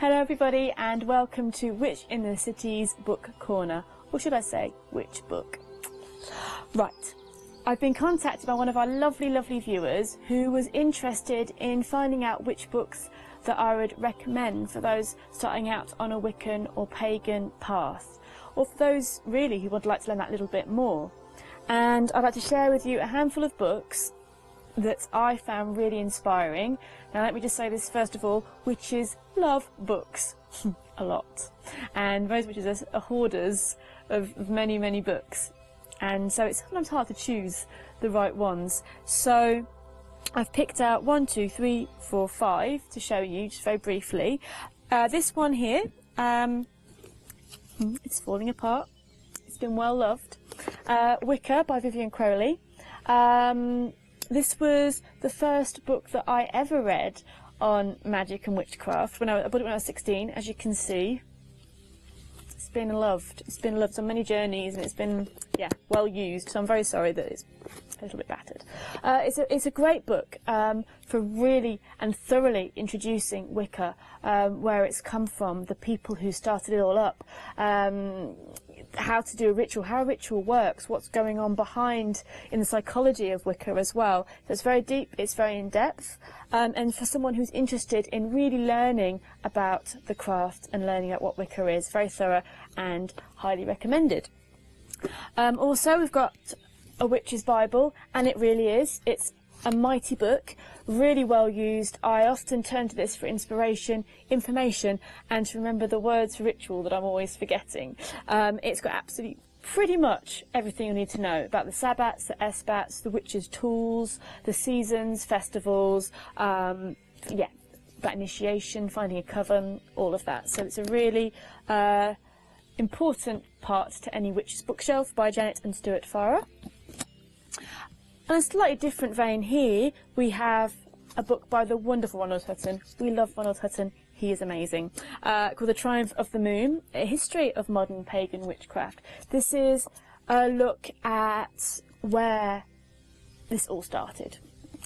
Hello everybody and welcome to Witch in the City's Book Corner, or should I say, Witch Book. Right, I've been contacted by one of our lovely viewers who was interested in finding out which books that I would recommend for those starting out on a Wiccan or pagan path, or for those really who would like to learn that little bit more. And I'd like to share with you a handful of books that I found really inspiring. Now let me just say this first of all, witches love books a lot, and most witches are hoarders of many books, and so it's sometimes hard to choose the right ones. So I've picked out 1, 2, 3, 4, 5 to show you just very briefly. This one here, it's falling apart, it's been well loved. Wicker by Vivian Crowley. This was the first book that I ever read on magic and witchcraft. I bought it when I was 16, as you can see. It's been loved. It's been loved on many journeys, and it's been, yeah, well used. So I'm very sorry that it's a little bit battered. It's a great book for really and thoroughly introducing Wicca, where it's come from, the people who started it all up, how to do a ritual, how a ritual works, what's going on behind in the psychology of Wicca as well. So it's very deep, it's very in-depth, and for someone who's interested in really learning about the craft and learning about what Wicca is, very thorough and highly recommended. Also, we've got a witch's Bible, and it really is. It's a mighty book, really well used. I often turn to this for inspiration, information, and to remember the words for ritual that I'm always forgetting. It's got absolutely pretty much everything you need to know about the Sabbats, the Esbats, the witches' tools, the seasons, festivals, yeah, about initiation, finding a coven, all of that. So it's a really important part to any witch's bookshelf by Janet and Stuart Farrar. On a slightly different vein here, we have a book by the wonderful Ronald Hutton. We love Ronald Hutton, he is amazing, called The Triumph of the Moon, A History of Modern Pagan Witchcraft. This is a look at where this all started.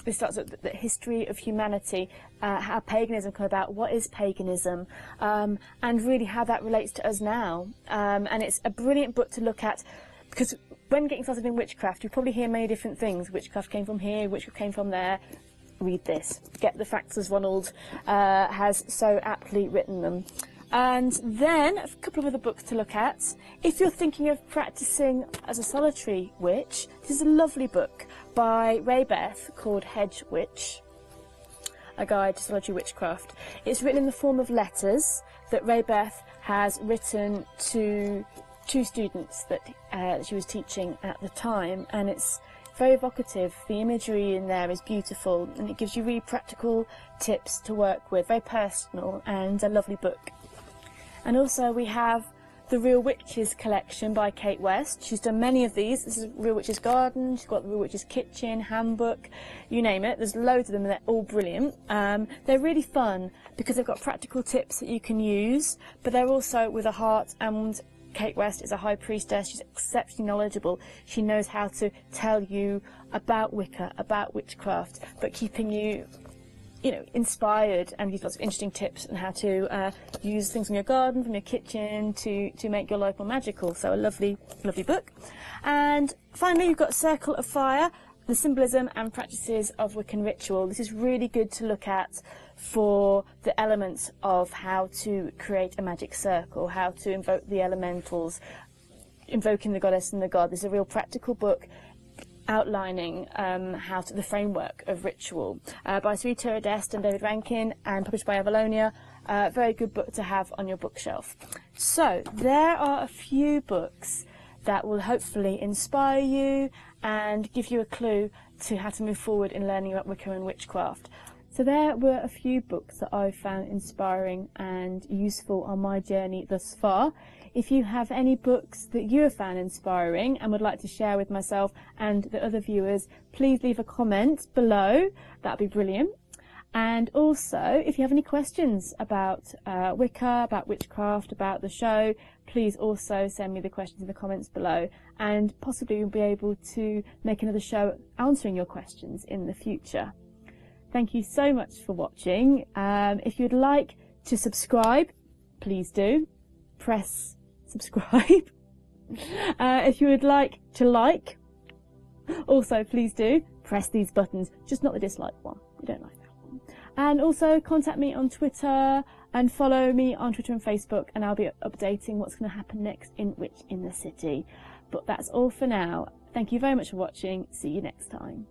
This starts at the history of humanity, how paganism came about, what is paganism, and really how that relates to us now. And it's a brilliant book to look at, because when getting started in witchcraft, you probably hear many different things. Witchcraft came from here, witchcraft came from there. Read this. Get the facts as Ronald has so aptly written them. And then a couple of other books to look at. If you're thinking of practicing as a solitary witch, this is a lovely book by Ray Beth called Hedge Witch, A Guide to Solitary Witchcraft. It's written in the form of letters that Ray Beth has written to 2 students that she was teaching at the time, and it's very evocative. The imagery in there is beautiful, and it gives you really practical tips to work with, very personal, and a lovely book. And also we have the Real Witches collection by Kate West. She's done many of these. This is Real Witches Garden, she's got the Real Witches Kitchen, Handbook, you name it. There's loads of them and they're all brilliant. They're really fun because they've got practical tips that you can use, but they're also with a heart, and Kate West is a high priestess. She's exceptionally knowledgeable. She knows how to tell you about Wicca, about witchcraft, but keeping you, inspired, and gives lots of interesting tips on how to use things from your garden, from your kitchen, to make your life more magical. So a lovely book. And finally, you've got Circle of Fire, the symbolism and practices of Wiccan ritual. This is really good to look at for the elements of how to create a magic circle, how to invoke the elementals, invoking the goddess and the god. This is a real practical book outlining the framework of ritual, by Sarita Adest and David Rankin, and published by Avalonia. Very good book to have on your bookshelf. So there are a few books that will hopefully inspire you and give you a clue to how to move forward in learning about Wicca and witchcraft. So there were a few books that I found inspiring and useful on my journey thus far. If you have any books that you have found inspiring and would like to share with myself and the other viewers, please leave a comment below. That'd be brilliant. And also, if you have any questions about Wicca, about witchcraft, about the show, please also send me the questions in the comments below, and possibly we'll be able to make another show answering your questions in the future. Thank you so much for watching. If you'd like to subscribe, please do. Press subscribe. If you would like to like, also please do. Press these buttons, just not the dislike one. We don't like that one. And also contact me on Twitter and follow me on Twitter and Facebook, and I'll be updating what's going to happen next in Witch in the City. But that's all for now. Thank you very much for watching. See you next time.